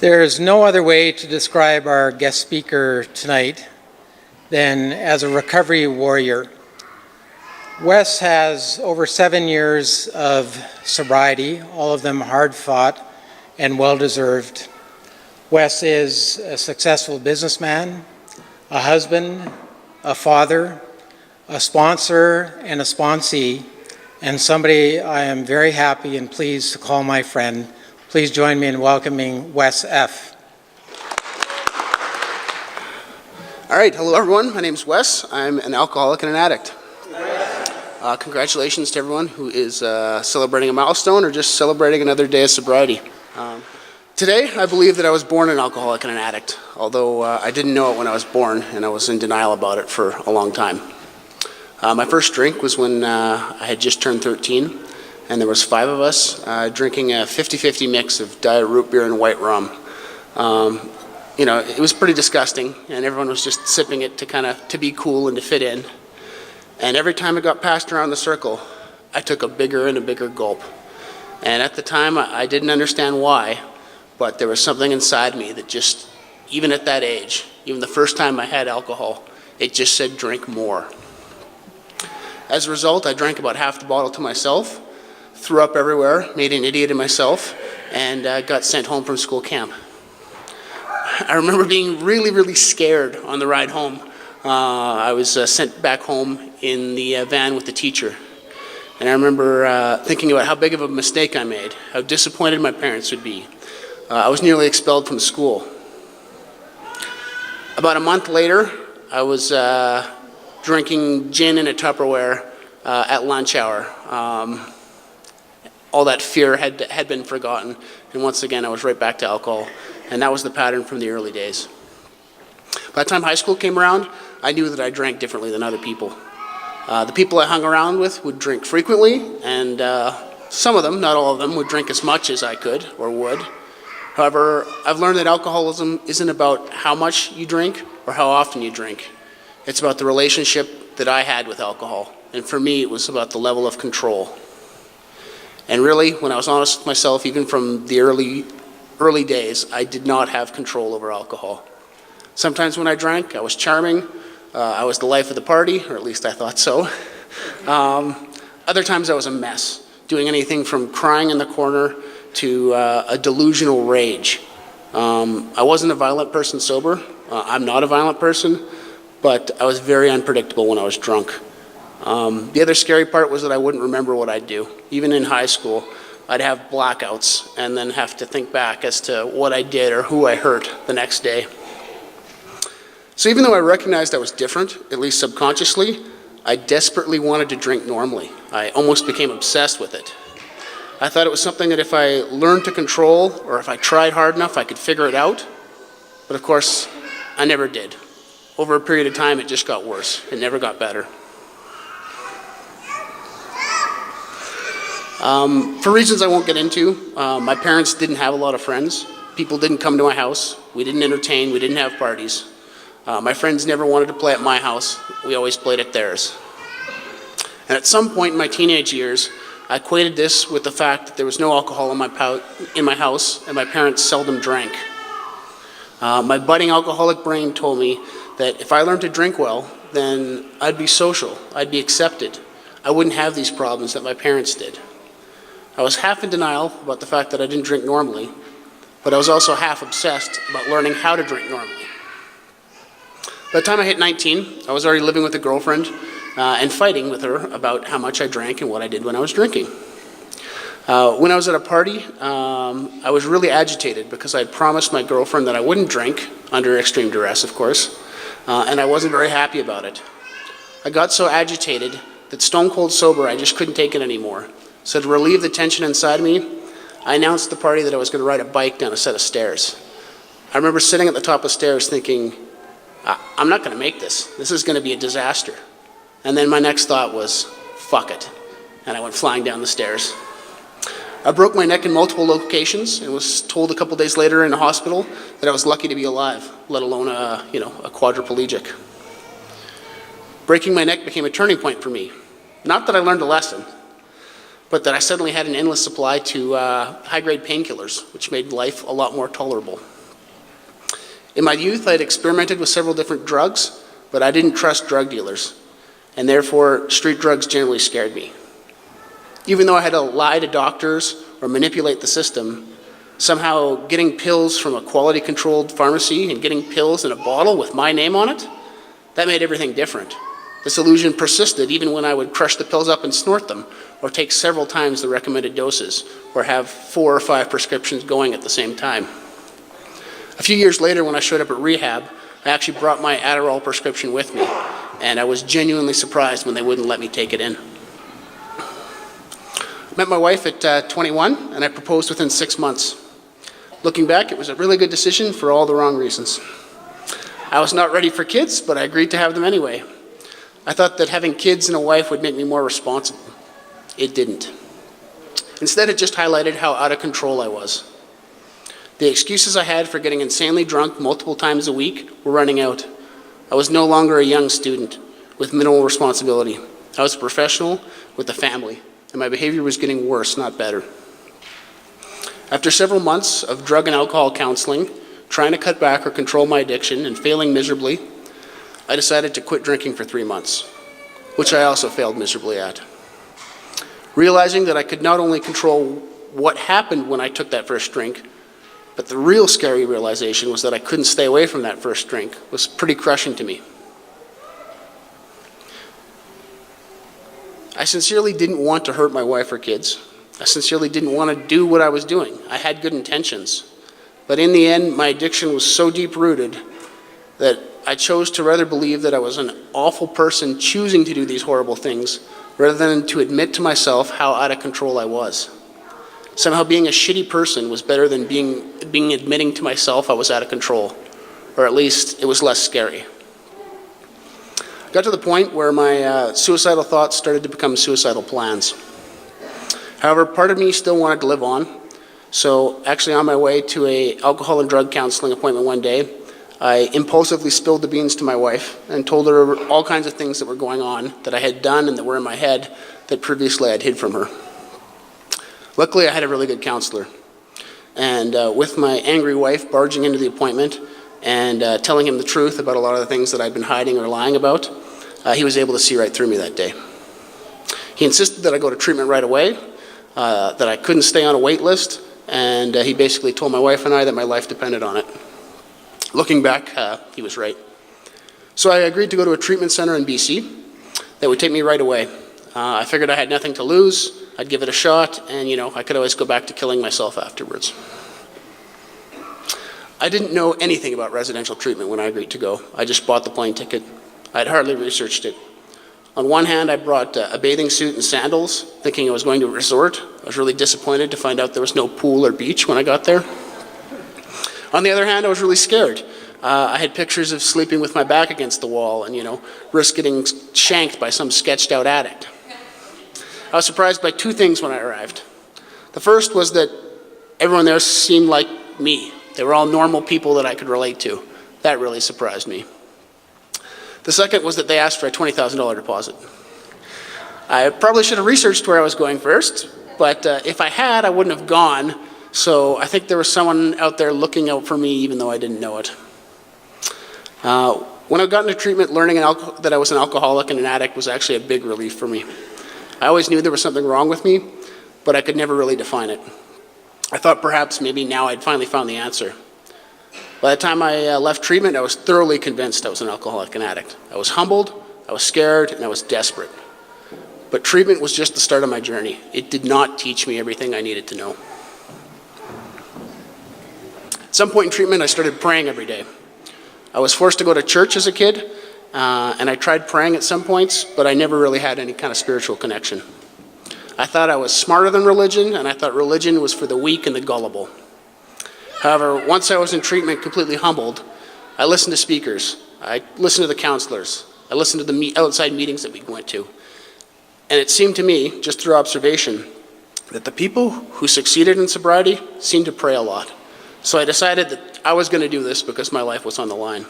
There's no other way to describe our guest speaker tonight than as a recovery warrior. Wes has over 7 years of sobriety, all of them hard-fought and well-deserved. Wes is a successful businessman, a husband, a father, a sponsor, and a sponsee, and somebody I am very happy and pleased to call my friend. Please join me in welcoming Wes F. All right, hello everyone. My name is Wes. I'm an alcoholic and an addict. Congratulations to everyone who is celebrating a milestone or just celebrating another day of sobriety. Today, I believe that I was born an alcoholic and an addict, although I didn't know it when I was born, and I was in denial about it for a long time. My first drink was when I had just turned 13, and there was 5 of us drinking a 50-50 mix of diet root beer and white rum. It was pretty disgusting, and everyone was just sipping it to be cool and to fit in. And every time it got passed around the circle, I took a bigger and a bigger gulp. And at the time, I didn't understand why, but there was something inside me that just, even at that age, even the first time I had alcohol, it just said drink more. As a result, I drank about half the bottle to myself, threw up everywhere, made an idiot of myself, and got sent home from school camp. I remember being really, really scared on the ride home. I was sent back home in the van with the teacher. And I remember thinking about how big of a mistake I made, how disappointed my parents would be. I was nearly expelled from school. About a month later, I was drinking gin in a Tupperware at lunch hour. All that fear had been forgotten, and once again I was right back to alcohol, and that was the pattern from the early days. By the time high school came around, I knew that I drank differently than other people. The people I hung around with would drink frequently, and some of them, not all of them, would drink as much as I could or would. However, I've learned that alcoholism isn't about how much you drink or how often you drink. It's about the relationship that I had with alcohol, and for me it was about the level of control. And really, when I was honest with myself, even from the early days, I did not have control over alcohol. Sometimes when I drank, I was charming. I was the life of the party, or at least I thought so. Other times I was a mess, doing anything from crying in the corner to a delusional rage. I wasn't a violent person sober. I'm not a violent person, but I was very unpredictable when I was drunk. The other scary part was that I wouldn't remember what I'd do. Even in high school, I'd have blackouts and then have to think back as to what I did or who I hurt the next day. So even though I recognized I was different, at least subconsciously, I desperately wanted to drink normally. I almost became obsessed with it. I thought it was something that if I learned to control or if I tried hard enough, I could figure it out. But of course, I never did. Over a period of time, it just got worse. It never got better. For reasons I won't get into, my parents didn't have a lot of friends. People didn't come to my house. We didn't entertain. We didn't have parties. My friends never wanted to play at my house. We always played at theirs. And at some point in my teenage years, I equated this with the fact that there was no alcohol in my house and my parents seldom drank. My budding alcoholic brain told me that if I learned to drink well, then I'd be social, I'd be accepted. I wouldn't have these problems that my parents did. I was half in denial about the fact that I didn't drink normally, but I was also half obsessed about learning how to drink normally. By the time I hit 19, I was already living with a girlfriend and fighting with her about how much I drank and what I did when I was drinking. When I was at a party, I was really agitated because I had promised my girlfriend that I wouldn't drink, under extreme duress, of course, and I wasn't very happy about it. I got so agitated that stone cold sober, I just couldn't take it anymore. So to relieve the tension inside me, I announced at the party that I was going to ride a bike down a set of stairs. I remember sitting at the top of the stairs thinking, I'm not going to make this. This is going to be a disaster. And then my next thought was, fuck it. And I went flying down the stairs. I broke my neck in multiple locations and was told a couple days later in a hospital that I was lucky to be alive, let alone a quadriplegic. Breaking my neck became a turning point for me. Not that I learned a lesson, but that I suddenly had an endless supply to high-grade painkillers, which made life a lot more tolerable. In my youth, I had experimented with several different drugs, but I didn't trust drug dealers, and therefore street drugs generally scared me. Even though I had to lie to doctors or manipulate the system, somehow getting pills from a quality-controlled pharmacy and getting pills in a bottle with my name on it, that made everything different. This illusion persisted even when I would crush the pills up and snort them, or take several times the recommended doses, or have 4 or 5 prescriptions going at the same time. A few years later, when I showed up at rehab, I actually brought my Adderall prescription with me, and I was genuinely surprised when they wouldn't let me take it in. I met my wife at 21, and I proposed within 6 months. Looking back, it was a really good decision for all the wrong reasons. I was not ready for kids, but I agreed to have them anyway. I thought that having kids and a wife would make me more responsible. It didn't. Instead, it just highlighted how out of control I was. The excuses I had for getting insanely drunk multiple times a week were running out. I was no longer a young student with minimal responsibility. I was a professional with a family, and my behavior was getting worse, not better. After several months of drug and alcohol counseling, trying to cut back or control my addiction and failing miserably, I decided to quit drinking for 3 months, which I also failed miserably at. Realizing that I could not only control what happened when I took that first drink, but the real scary realization was that I couldn't stay away from that first drink was pretty crushing to me. I sincerely didn't want to hurt my wife or kids. I sincerely didn't want to do what I was doing. I had good intentions. But in the end, my addiction was so deep-rooted that I chose to rather believe that I was an awful person choosing to do these horrible things rather than to admit to myself how out of control I was. Somehow being a shitty person was better than admitting to myself I was out of control, or at least it was less scary. I got to the point where my suicidal thoughts started to become suicidal plans. However, part of me still wanted to live on, so actually on my way to an alcohol and drug counseling appointment one day, I impulsively spilled the beans to my wife and told her all kinds of things that were going on that I had done and that were in my head that previously I'd hid from her. Luckily, I had a really good counselor. And with my angry wife barging into the appointment and telling him the truth about a lot of the things that I'd been hiding or lying about, he was able to see right through me that day. He insisted that I go to treatment right away, that I couldn't stay on a wait list, and he basically told my wife and I that my life depended on it. Looking back, he was right. So I agreed to go to a treatment center in BC that would take me right away. I figured I had nothing to lose. I'd give it a shot, and I could always go back to killing myself afterwards. I didn't know anything about residential treatment when I agreed to go. I just bought the plane ticket. I'd hardly researched it. On one hand, I brought a bathing suit and sandals, thinking I was going to a resort. I was really disappointed to find out there was no pool or beach when I got there. On the other hand, I was really scared. I had pictures of sleeping with my back against the wall and, risk getting shanked by some sketched out addict. I was surprised by 2 things when I arrived. The first was that everyone there seemed like me. They were all normal people that I could relate to. That really surprised me. The second was that they asked for a $20,000 deposit. I probably should have researched where I was going first, but if I had, I wouldn't have gone. So I think there was someone out there looking out for me even though I didn't know it. When I got into treatment, learning that I was an alcoholic and an addict was actually a big relief for me. I always knew there was something wrong with me, but I could never really define it. I thought perhaps maybe now I'd finally found the answer. By the time I left treatment, I was thoroughly convinced I was an alcoholic and addict. I was humbled, I was scared, and I was desperate. But treatment was just the start of my journey. It did not teach me everything I needed to know. At some point in treatment, I started praying every day. I was forced to go to church as a kid, and I tried praying at some points, but I never really had any kind of spiritual connection. I thought I was smarter than religion, and I thought religion was for the weak and the gullible. However, once I was in treatment completely humbled, I listened to speakers, I listened to the counselors, I listened to the outside meetings that we went to. And it seemed to me, just through observation, that the people who succeeded in sobriety seemed to pray a lot. So I decided that I was going to do this because my life was on the line.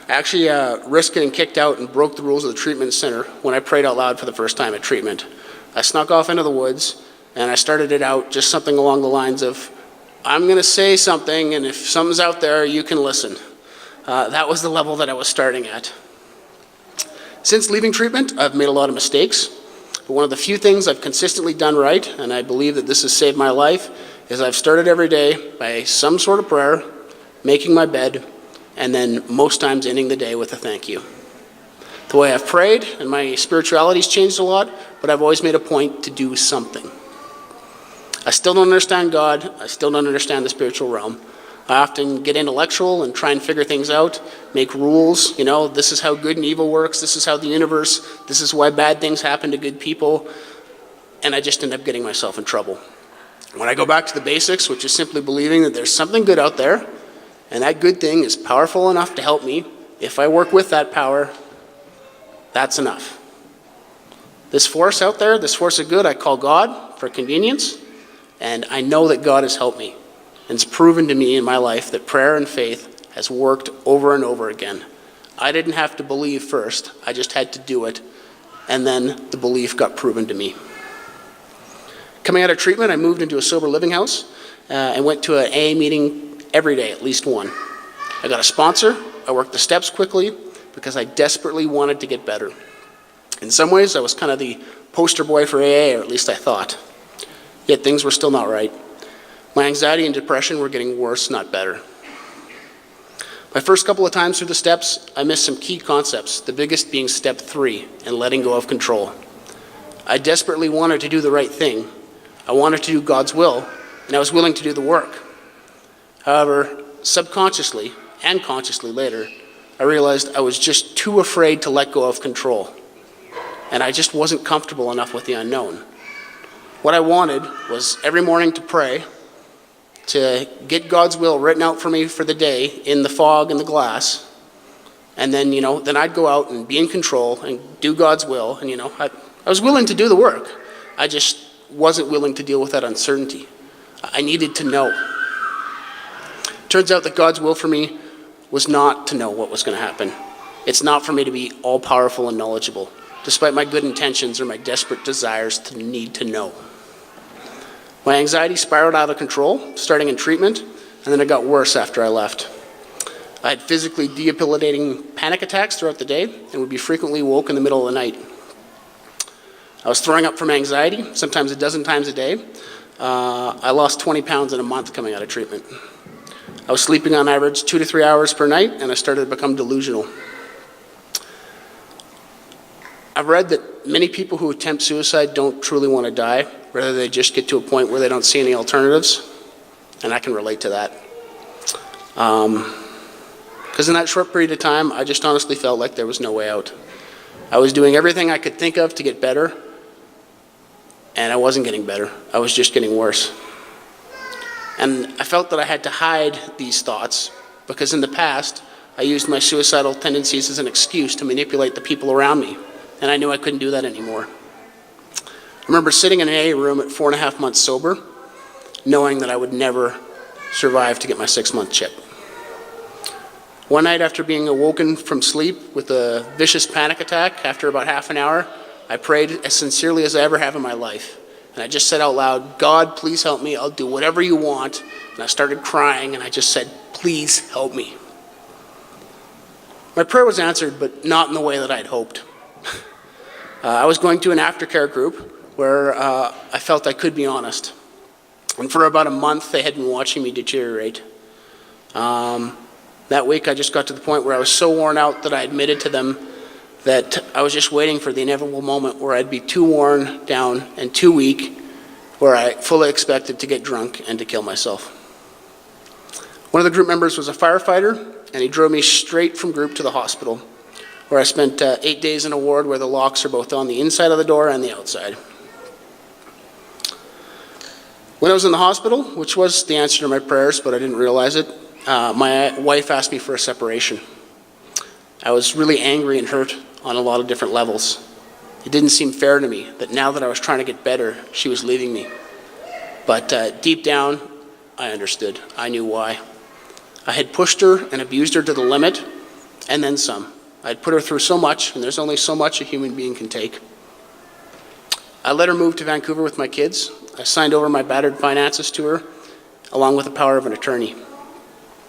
I actually risked getting kicked out and broke the rules of the treatment center when I prayed out loud for the first time at treatment. I snuck off into the woods, and I started it out just something along the lines of, I'm going to say something, and if something's out there, you can listen. That was the level that I was starting at. Since leaving treatment, I've made a lot of mistakes, but one of the few things I've consistently done right, and I believe that this has saved my life, is I've started every day by some sort of prayer, making my bed, and then most times ending the day with a thank you. The way I've prayed and my spirituality's changed a lot, but I've always made a point to do something. I still don't understand God. I still don't understand the spiritual realm. I often get intellectual and try and figure things out, make rules. This is how good and evil works. This is how the universe, this is why bad things happen to good people. And I just end up getting myself in trouble. When I go back to the basics, which is simply believing that there's something good out there, and that good thing is powerful enough to help me, if I work with that power, that's enough. This force out there, this force of good, I call God for convenience, and I know that God has helped me. And it's proven to me in my life that prayer and faith has worked over and over again. I didn't have to believe first, I just had to do it, and then the belief got proven to me. Coming out of treatment, I moved into a sober living house and went to an AA meeting every day, at least one. I got a sponsor, I worked the steps quickly because I desperately wanted to get better. In some ways, I was kind of the poster boy for AA, or at least I thought. Yet things were still not right. My anxiety and depression were getting worse, not better. My first couple of times through the steps, I missed some key concepts, the biggest being step 3, and letting go of control. I desperately wanted to do the right thing. I wanted to do God's will, and I was willing to do the work. However, subconsciously and consciously later, I realized I was just too afraid to let go of control, and I just wasn't comfortable enough with the unknown. What I wanted was every morning to pray, to get God's will written out for me for the day in the fog and the glass, and then, then I'd go out and be in control and do God's will, and, I was willing to do the work. I just wasn't willing to deal with that uncertainty. I needed to know. Turns out that God's will for me was not to know what was going to happen. It's not for me to be all-powerful and knowledgeable, despite my good intentions or my desperate desires to need to know. My anxiety spiraled out of control, starting in treatment, and then it got worse after I left. I had physically debilitating panic attacks throughout the day and would be frequently woke in the middle of the night. I was throwing up from anxiety, sometimes a dozen times a day. I lost 20 pounds in a month coming out of treatment. I was sleeping on average 2 to 3 hours per night, and I started to become delusional. I've read that many people who attempt suicide don't truly want to die, rather they just get to a point where they don't see any alternatives, and I can relate to that. Because in that short period of time, I just honestly felt like there was no way out. I was doing everything I could think of to get better, and I wasn't getting better. I was just getting worse. And I felt that I had to hide these thoughts, because in the past, I used my suicidal tendencies as an excuse to manipulate the people around me, and I knew I couldn't do that anymore. I remember sitting in an AA room at 4.5 months sober, knowing that I would never survive to get my 6-month chip. One night after being awoken from sleep with a vicious panic attack, after about half an hour, I prayed as sincerely as I ever have in my life. And I just said out loud, "God, please help me. I'll do whatever you want." And I started crying, and I just said, "Please help me." My prayer was answered, but not in the way that I'd hoped. I was going to an aftercare group where I felt I could be honest. And for about a month, they had been watching me deteriorate. That week, I just got to the point where I was so worn out that I admitted to them that I was just waiting for the inevitable moment where I'd be too worn down and too weak, where I fully expected to get drunk and to kill myself. One of the group members was a firefighter, and he drove me straight from group to the hospital, where I spent 8 days in a ward where the locks are both on the inside of the door and the outside. When I was in the hospital, which was the answer to my prayers, but I didn't realize it, my wife asked me for a separation. I was really angry and hurt on a lot of different levels. It didn't seem fair to me that now that I was trying to get better, she was leaving me. But deep down, I understood. I knew why. I had pushed her and abused her to the limit, and then some. I had put her through so much, and there's only so much a human being can take. I let her move to Vancouver with my kids. I signed over my battered finances to her, along with the power of an attorney.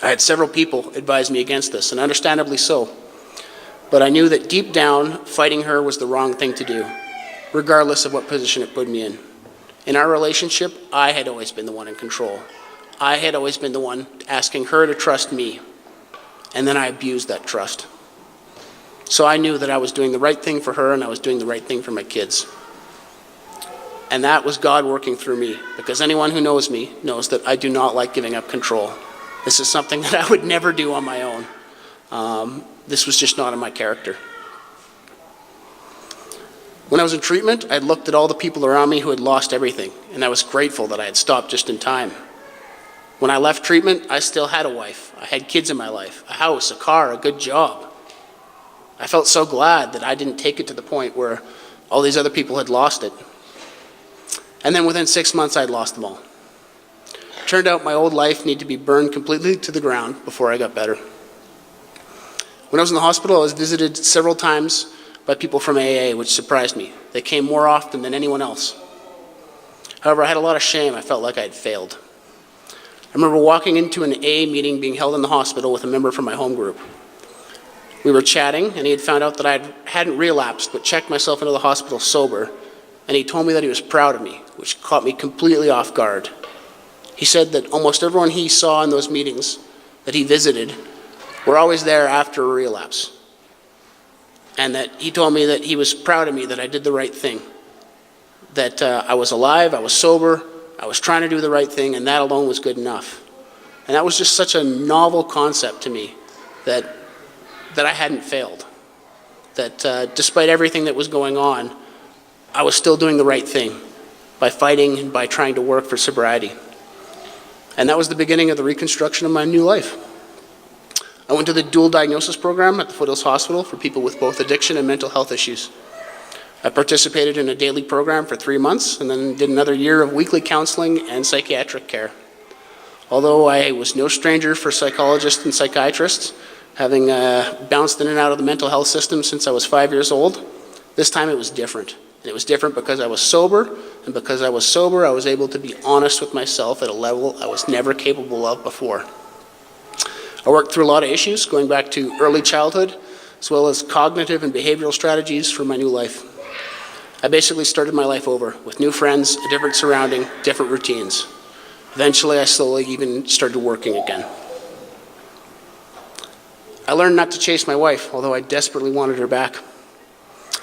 I had several people advise me against this, and understandably so. But I knew that deep down, fighting her was the wrong thing to do, regardless of what position it put me in. In our relationship, I had always been the one in control. I had always been the one asking her to trust me, and then I abused that trust. So I knew that I was doing the right thing for her and I was doing the right thing for my kids. And that was God working through me, because anyone who knows me knows that I do not like giving up control. This is something that I would never do on my own. This was just not in my character. When I was in treatment, I looked at all the people around me who had lost everything, and I was grateful that I had stopped just in time. When I left treatment, I still had a wife. I had kids in my life, a house, a car, a good job. I felt so glad that I didn't take it to the point where all these other people had lost it. And then within 6 months, I'd lost them all. Turned out my old life needed to be burned completely to the ground before I got better. When I was in the hospital, I was visited several times by people from AA, which surprised me. They came more often than anyone else. However, I had a lot of shame. I felt like I had failed. I remember walking into an AA meeting being held in the hospital with a member from my home group. We were chatting, and he had found out that I hadn't relapsed, but checked myself into the hospital sober, and he told me that he was proud of me, which caught me completely off guard. He said that almost everyone he saw in those meetings that he visited were always there after a relapse, and that he told me that he was proud of me, that I did the right thing, that I was alive, I was sober, I was trying to do the right thing, and that alone was good enough. And that was just such a novel concept to me, that I hadn't failed. That despite everything that was going on, I was still doing the right thing by fighting and by trying to work for sobriety. And that was the beginning of the reconstruction of my new life. I went to the dual diagnosis program at the Foothills Hospital for people with both addiction and mental health issues. I participated in a daily program for 3 months and then did another year of weekly counseling and psychiatric care. Although I was no stranger for psychologists and psychiatrists, having bounced in and out of the mental health system since I was 5 years old, this time it was different. And it was different because I was sober, and because I was sober, I was able to be honest with myself at a level I was never capable of before. I worked through a lot of issues, going back to early childhood, as well as cognitive and behavioral strategies for my new life. I basically started my life over with new friends, a different surrounding, different routines. Eventually, I slowly even started working again. I learned not to chase my wife, although I desperately wanted her back.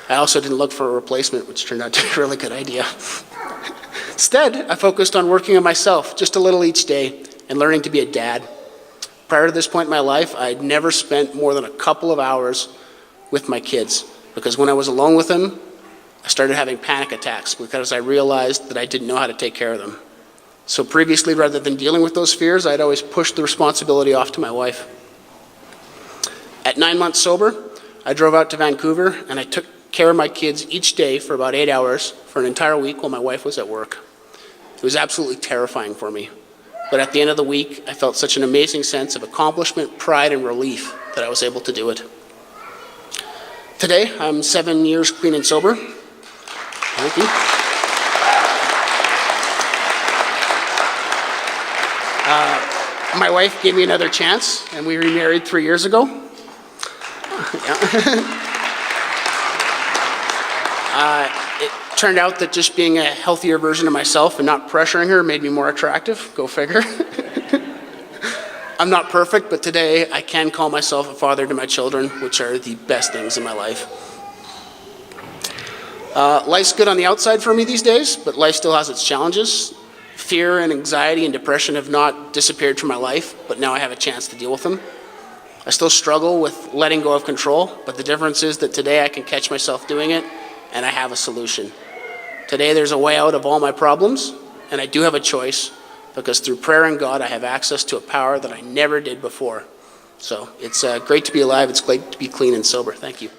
I also didn't look for a replacement, which turned out to be a really good idea. Instead, I focused on working on myself just a little each day and learning to be a dad. Prior to this point in my life, I had never spent more than a couple of hours with my kids, because when I was alone with them, I started having panic attacks because I realized that I didn't know how to take care of them. So previously, rather than dealing with those fears, I'd always pushed the responsibility off to my wife. At 9 months sober, I drove out to Vancouver and I took care of my kids each day for about 8 hours for an entire week while my wife was at work. It was absolutely terrifying for me. But at the end of the week, I felt such an amazing sense of accomplishment, pride, and relief that I was able to do it. Today, I'm 7 years clean and sober. Thank you. My wife gave me another chance, and we remarried 3 years ago. It turned out that just being a healthier version of myself and not pressuring her made me more attractive. Go figure. I'm not perfect, but today I can call myself a father to my children, which are the best things in my life. Life's good on the outside for me these days, but life still has its challenges. Fear and anxiety and depression have not disappeared from my life, but now I have a chance to deal with them. I still struggle with letting go of control, but the difference is that today I can catch myself doing it, and I have a solution. Today there's a way out of all my problems, and I do have a choice, because through prayer and God I have access to a power that I never did before. So it's great to be alive, it's great to be clean and sober. Thank you.